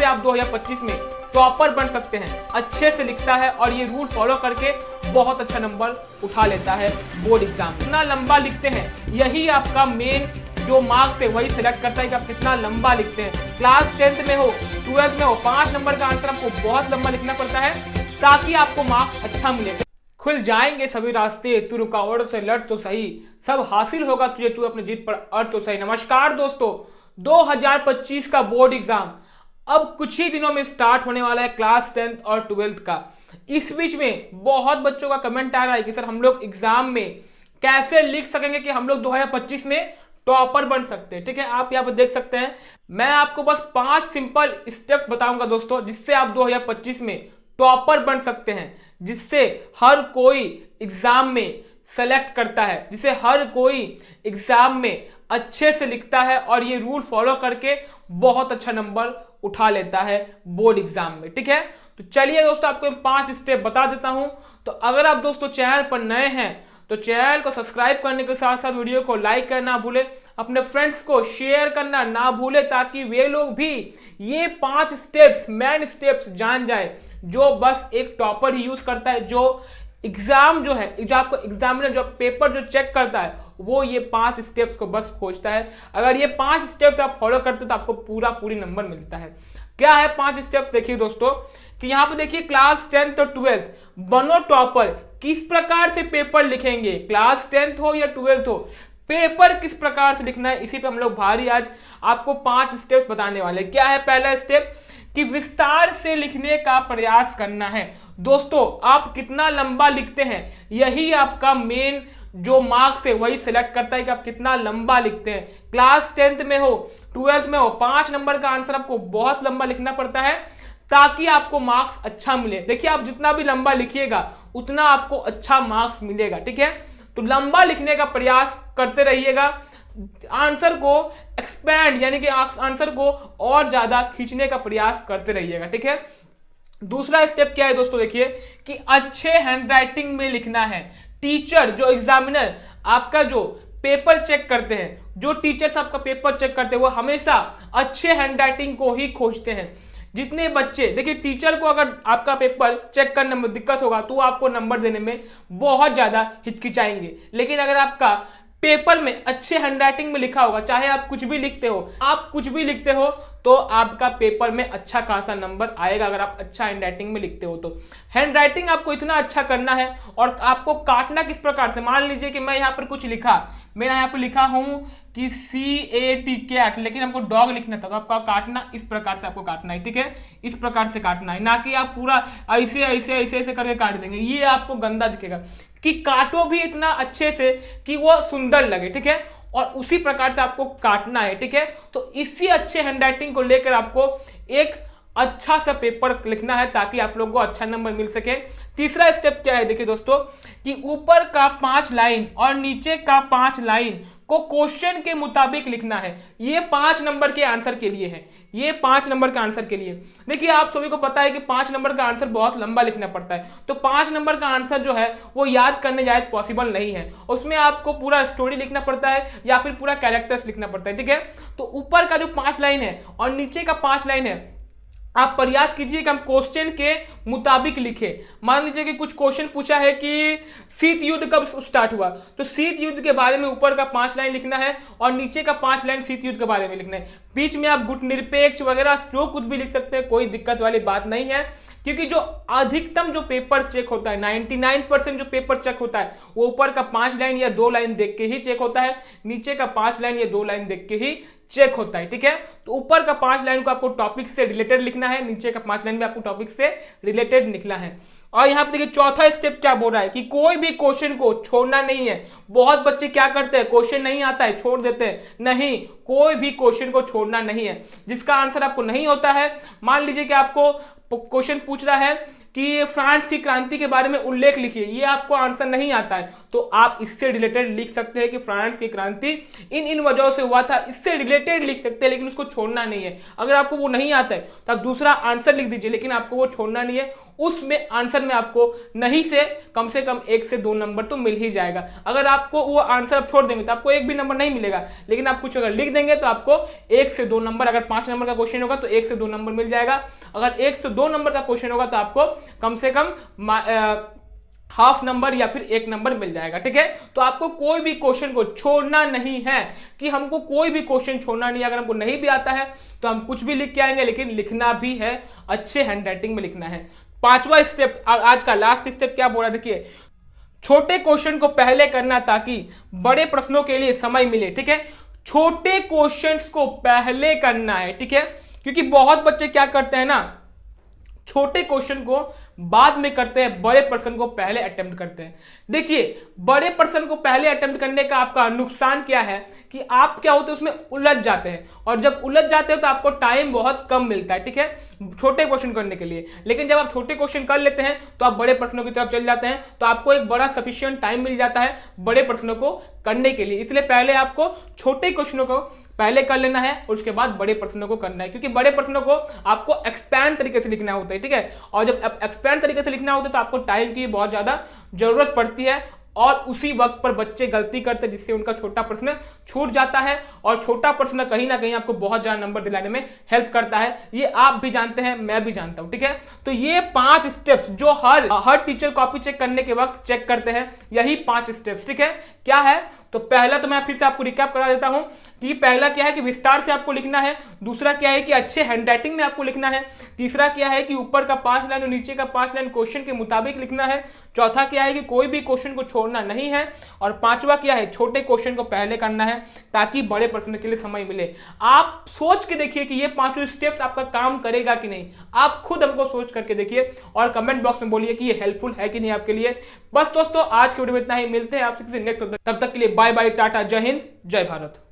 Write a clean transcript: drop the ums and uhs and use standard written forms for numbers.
आप 2025 में टॉपर बन सकते हैं। अच्छे से लिखता है और ये रूल फॉलो करके बहुत अच्छा नंबर उठा लेता है बोर्ड एग्जाम में। कितना लंबा लिखते हैं यही आपका मेन जो मार्क्स है वही सिलेक्ट करता है कि आप कितना लंबा लिखते हैं। क्लास 10th में हो 12th में हो 5 नंबर का आंसर आपको बहुत लंबा लिखना पड़ता है ताकि आपको मार्क्स अच्छा मिले। खुल जाएंगे सभी रास्ते, तू रुकावटों से लड़ तो सही, सब हासिल होगा तुझे, तू अपनी जीत पर अड़ तो सही। नमस्कार दोस्तों, 2025 का बोर्ड एग्जाम अब कुछ ही दिनों में स्टार्ट होने वाला है, क्लास 10th और 12th का। इस बीच में बहुत बच्चों का कमेंट आ रहा है कि सर हम लोग एग्जाम में कैसे लिख सकेंगे कि हम लोग 2025 में टॉपर बन सकते हैं। ठीक है, आप यहाँ पर देख सकते हैं, मैं आपको बस 5 सिंपल स्टेप्स बताऊंगा दोस्तों, जिससे आप 2025 में टॉपर बन सकते हैं, जिससे हर कोई एग्जाम में सेलेक्ट करता है, जिसे हर कोई एग्जाम में अच्छे से लिखता है और ये रूल फॉलो करके बहुत अच्छा नंबर उठा लेता है बोर्ड एग्जाम में। ठीक है, तो चलिए दोस्तों आपको 5 स्टेप बता देता हूं। तो अगर आप दोस्तों चैनल पर नए हैं तो चैनल को सब्सक्राइब करने के साथ साथ वीडियो को लाइक करना ना भूले, अपने फ्रेंड्स को शेयर करना ना भूले, ताकि वे लोग भी ये 5 स्टेप्स मेन स्टेप्स जान जाए जो बस एक टॉपर ही यूज करता है। जो एग्जाम जो है, जो आपको एग्जामिनर जो पेपर जो चेक करता है वो ये 5 स्टेप्स को बस खोजता है। अगर ये 5 स्टेप्स आप फॉलो करते हो तो आपको पूरी नंबर मिलता है। क्या है 5 स्टेप्स, देखिए दोस्तों कि यहाँ पे देखिए क्लास 10th और 12th बनो टॉपर। किस प्रकार से पेपर लिखेंगे, क्लास 10th हो या 12th हो, पेपर किस प्रकार से लिखना है, इसी पे हम लोग भारी आज आपको 5 स्टेप्स बताने वाले। क्या है पहला स्टेप कि विस्तार से लिखने का प्रयास करना है। दोस्तों आप कितना लंबा लिखते हैं यही आपका मेन जो मार्क्स है वही सिलेक्ट करता है कि आप कितना लंबा लिखते हैं। क्लास 10th में हो 12th में हो 5 नंबर का आंसर आपको बहुत लंबा लिखना पड़ता है ताकि आपको मार्क्स अच्छा मिले। देखिए आप जितना भी लंबा लिखिएगा उतना आपको अच्छा मार्क्स मिलेगा। ठीक है, तो लंबा लिखने का प्रयास करते रहिएगा, आंसर को एक्सपैंड यानी कि आंसर को और ज्यादा खींचने का प्रयास करते रहिएगा। ठीक है, दूसरा स्टेप क्या है दोस्तों, देखिए कि अच्छे हैंडराइटिंग में लिखना है। टीचर जो एग्जामिनर आपका जो पेपर चेक करते हैं, जो टीचर्स आपका पेपर चेक करते हैं वो हमेशा अच्छे हैंडराइटिंग को ही खोजते हैं। जितने बच्चे देखिए टीचर को अगर आपका पेपर चेक करने में दिक्कत होगा तो आपको नंबर देने में बहुत ज्यादा हिचकिचाएंगे, लेकिन अगर आपका पेपर में अच्छे हैंडराइटिंग में लिखा होगा, चाहे आप कुछ भी लिखते हो, आप कुछ भी लिखते हो तो आपका पेपर में अच्छा खासा नंबर आएगा अगर आप अच्छा हैंडराइटिंग में लिखते हो। तो हैंडराइटिंग आपको इतना अच्छा करना है और आपको काटना किस प्रकार से, मान लीजिए कि मैं यहाँ पर कुछ लिखा, मैं यहाँ पर लिखा हूं कि CAT कैट, लेकिन हमको डॉग लिखना था, तो आपका काटना इस प्रकार से आपको काटना है। ठीक है, इस प्रकार से काटना है, ना कि आप पूरा ऐसे ऐसे ऐसे ऐसे करके काट देंगे, ये आपको गंदा दिखेगा। कि काटो भी इतना अच्छे से कि वो सुंदर लगे। ठीक है, और उसी प्रकार से आपको काटना है। ठीक है, तो इसी अच्छे हैंडराइटिंग को लेकर आपको एक अच्छा सा पेपर लिखना है ताकि आप लोगों को अच्छा नंबर मिल सके। तीसरा स्टेप क्या है, देखिए दोस्तों कि ऊपर का 5 लाइन और नीचे का 5 लाइन को क्वेश्चन के मुताबिक लिखना है। ये 5 नंबर के आंसर के लिए है, ये 5 नंबर का आंसर के लिए। देखिए आप सभी को पता है कि 5 नंबर का आंसर बहुत लंबा लिखना पड़ता है, तो 5 नंबर का आंसर जो है वो याद करने जाए पॉसिबल नहीं है, उसमें आपको पूरा स्टोरी लिखना पड़ता है या फिर पूरा कैरेक्टर्स लिखना पड़ता है। ठीक है, तो ऊपर का जो 5 लाइन है और नीचे का 5 लाइन है, आप प्रयास कीजिए कि हम क्वेश्चन के मुताबिक लिखे। मान लीजिए कि कुछ क्वेश्चन पूछा है कि शीत युद्ध कब स्टार्ट हुआ, तो शीत युद्ध के बारे में ऊपर का 5 लाइन लिखना है और नीचे का 5 लाइन शीत युद्ध के बारे में लिखना है। बीच में आप गुटनिरपेक्ष वगैरह जो कुछ भी लिख सकते हैं, कोई दिक्कत वाली बात नहीं है, क्योंकि जो अधिकतम जो पेपर चेक होता है 99% जो पेपर चेक होता है वो ऊपर का 5 लाइन या 2 लाइन देख के ही चेक होता है, नीचे का 5 लाइन या 2 लाइन देख के ही चेक होता है। ठीक है, तो ऊपर का 5 लाइन को आपको टॉपिक से रिलेटेड लिखना है, नीचे का 5 लाइन में आपको टॉपिक से रिलेटेड लिखना है। और यहाँ पे देखिए चौथा स्टेप क्या बोल रहा है कि कोई भी क्वेश्चन को छोड़ना नहीं है। बहुत बच्चे क्या करते हैं, क्वेश्चन नहीं आता है छोड़ देते हैं, नहीं, कोई भी क्वेश्चन को छोड़ना नहीं है। जिसका आंसर आपको नहीं होता है, मान लीजिए कि आपको क्वेश्चन पूछ रहा है कि फ्रांस की क्रांति के बारे में उल्लेख लिखिए, ये आपको आंसर नहीं आता है तो आप इससे रिलेटेड लिख सकते हैं कि फ्रांस की क्रांति इन इन वजहों से हुआ था, इससे रिलेटेड लिख सकते हैं, लेकिन उसको छोड़ना नहीं है। अगर आपको वो नहीं आता है तो आप दूसरा आंसर लिख दीजिए, लेकिन आपको वो छोड़ना नहीं है। उसमें आंसर में आपको नहीं से कम 1 से 2 नंबर तो मिल ही जाएगा। अगर आपको वो आंसर आप छोड़ देंगे तो आपको 1 भी नंबर नहीं मिलेगा, लेकिन आप कुछ अगर लिख देंगे तो आपको 1 से 2 नंबर, अगर 5 नंबर का क्वेश्चन होगा तो 1 से 2 नंबर मिल जाएगा। अगर 1 से 2 नंबर का क्वेश्चन होगा तो आपको कम से कम हाफ नंबर या फिर 1 नंबर मिल जाएगा। ठीक है, तो आपको कोई भी क्वेश्चन को छोड़ना नहीं है, कि हमको कोई भी क्वेश्चन छोड़ना नहीं है। अगर हमको नहीं भी आता है तो हम कुछ भी लिख के आएंगे, लेकिन लिखना भी है, अच्छे हैंडराइटिंग में लिखना है। 5वां स्टेप, आज का लास्ट स्टेप क्या बोल रहा है, देखिए, छोटे क्वेश्चन को पहले करना ताकि बड़े प्रश्नों के लिए समय मिले। ठीक है, छोटे क्वेश्चंस को पहले करना है। ठीक है, क्योंकि बहुत बच्चे क्या करते हैं ना, छोटे क्वेश्चन को बाद में करते हैं, बड़े प्रश्न को पहले अटेम्प्ट करते हैं। देखिए, बड़े प्रश्न को पहले अटेम्प्ट करने का आपका नुकसान क्या है कि आप क्या होते हैं उसमें उलझ जाते हैं, और जब उलझ जाते हैं तो आपको टाइम बहुत कम मिलता है। ठीक है, छोटे क्वेश्चन करने के लिए। लेकिन जब आप छोटे क्वेश्चन कर लेते हैं तो आप बड़े प्रश्नों की तरफ चल जाते हैं, तो आपको एक बड़ा सफिशिएंट टाइम मिल जाता है बड़े प्रश्नों को करने के लिए। इसलिए पहले आपको छोटे क्वेश्चनों को पहले कर लेना है और उसके बाद बड़े प्रश्नों को करना है, क्योंकि बड़े प्रश्नों को आपको एक्सपैंड तरीके से लिखना होता है। ठीक है, और जब एक्सपैंड तरीके से लिखना होता है तो आपको टाइम की बहुत ज्यादा जरूरत पड़ती है, और उसी वक्त पर बच्चे गलती करते हैं जिससे उनका छोटा प्रश्न छूट जाता है, और छोटा प्रश्न कहीं ना कहीं आपको बहुत ज्यादा नंबर दिलाने में हेल्प करता है। ये आप भी जानते हैं, मैं भी जानता हूं। ठीक है, तो ये 5 स्टेप्स जो हर टीचर कॉपी चेक करने के वक्त चेक करते हैं, यही 5 स्टेप्स। ठीक है, क्या है, तो पहला तो मैं फिर से आपको रिकैप करा देता हूं कि पहला क्या है कि विस्तार से आपको लिखना है, दूसरा क्या है कि अच्छे हैंडराइटिंग में आपको लिखना है, तीसरा क्या है कि ऊपर का 5 लाइन और नीचे का 5 लाइन क्वेश्चन के मुताबिक लिखना है, चौथा क्या है कि कोई भी क्वेश्चन को छोड़ना नहीं है, और 5वां क्या है, छोटे क्वेश्चन को पहले करना है ताकि बड़े प्रश्न के लिए समय मिले। आप सोच के देखिए कि ये 5 स्टेप्स आपका काम करेगा कि नहीं, आप खुद हमको सोच करके देखिए और कमेंट बॉक्स में बोलिए कि ये हेल्पफुल है कि नहीं आपके लिए। बस दोस्तों, आज के वीडियो में इतना ही, मिलते हैं आपसे किसी नेक्स्ट। तब तक के लिए बाय बाय, टाटा, जय हिंद, जय भारत।